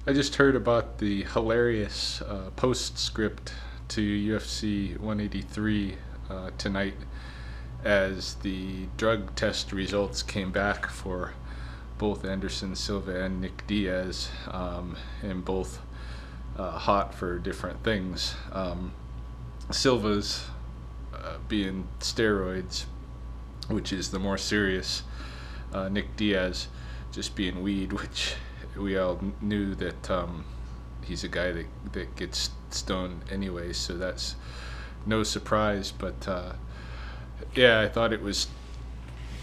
I just heard about the hilarious postscript to UFC 183 tonight as the drug test results came back for both Anderson Silva and Nick Diaz, and both hot for different things. Silva's being steroids, which is the more serious. Nick Diaz just being weed, which we all knew that he's a guy that gets stoned anyway, so that's no surprise. But yeah, I thought it was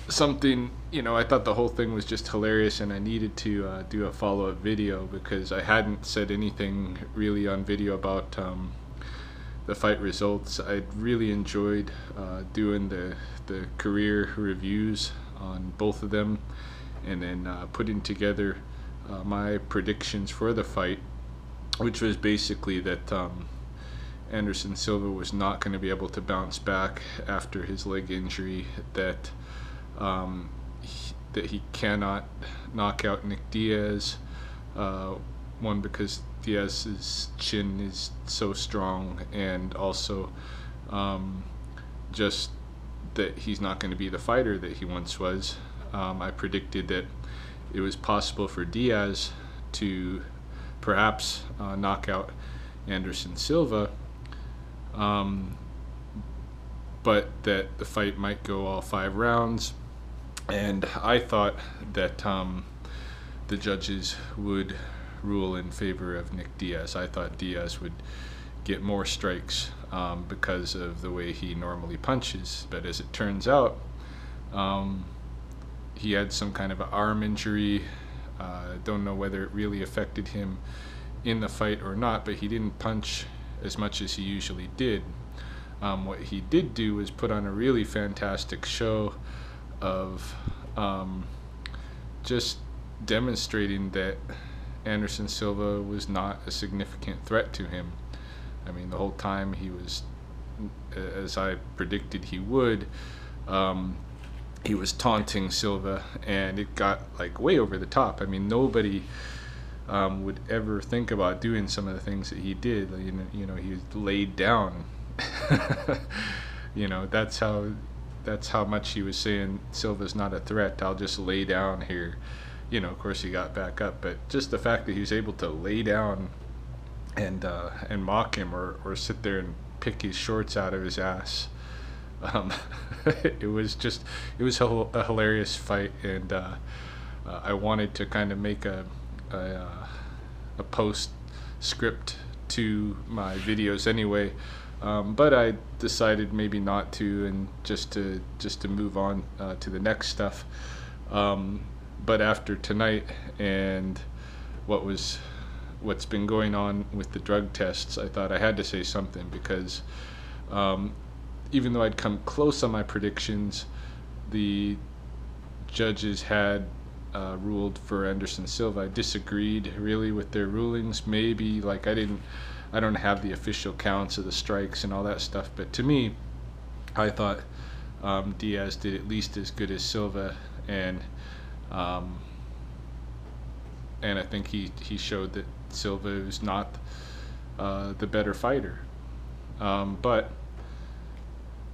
something, I thought the whole thing was just hilarious, and I needed to do a follow-up video because I hadn't said anything really on video about the fight results. I really enjoyed doing the career reviews on both of them, and then putting together my predictions for the fight, which was basically that Anderson Silva was not going to be able to bounce back after his leg injury, that he cannot knock out Nick Diaz, one because Diaz's chin is so strong, and also just that he's not going to be the fighter that he once was. I predicted that it was possible for Diaz to perhaps knock out Anderson Silva, but that the fight might go all 5 rounds. And I thought that the judges would rule in favor of Nick Diaz. I thought Diaz would get more strikes because of the way he normally punches. But as it turns out, he had some kind of an arm injury. Don't know whether it really affected him in the fight or not, but he didn't punch as much as he usually did. What he did do was put on a really fantastic show of just demonstrating that Anderson Silva was not a significant threat to him. I mean, the whole time he was, as I predicted he would, he was taunting Silva, and it got like way over the top. I mean, nobody would ever think about doing some of the things that he did. He was laid down. That's how much he was saying Silva's not a threat. I'll just lay down here. Of course he got back up, but just the fact that he was able to lay down and mock him, or sit there and pick his shorts out of his ass. It was a hilarious fight, and I wanted to kind of make a postscript to my videos anyway, but I decided maybe not to, and just to move on to the next stuff. But after tonight and what's been going on with the drug tests, I thought I had to say something, because even though I'd come close on my predictions, the judges had ruled for Anderson Silva. I disagreed really with their rulings. Maybe I don't have the official counts of the strikes and all that stuff, but to me, I thought Diaz did at least as good as Silva, and I think he showed that Silva is not the better fighter. But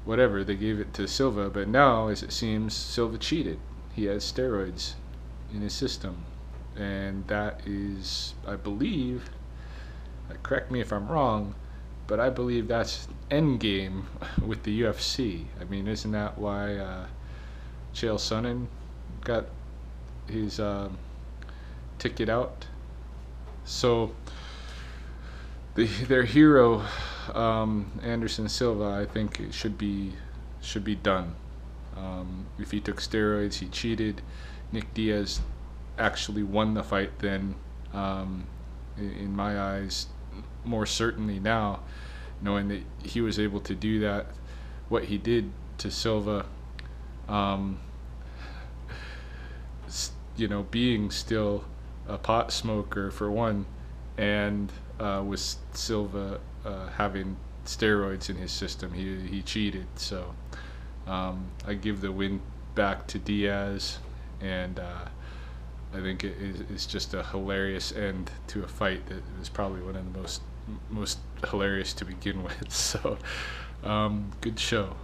whatever, they gave it to Silva. But now, as it seems, Silva cheated. He has steroids in his system, and that is, I believe, correct me if I'm wrong, but I believe that's endgame with the UFC. I mean, isn't that why Chael Sonnen got his ticket out? So their hero, Anderson Silva, I think it should be done. If he took steroids, he cheated. Nick Diaz actually won the fight then, in my eyes, more certainly now, knowing that he was able to do that, what he did to Silva, being still a pot smoker for one, and with Silva having steroids in his system, he cheated. So I give the win back to Diaz, and I think it's just a hilarious end to a fight that was probably one of the most hilarious to begin with. So, good show.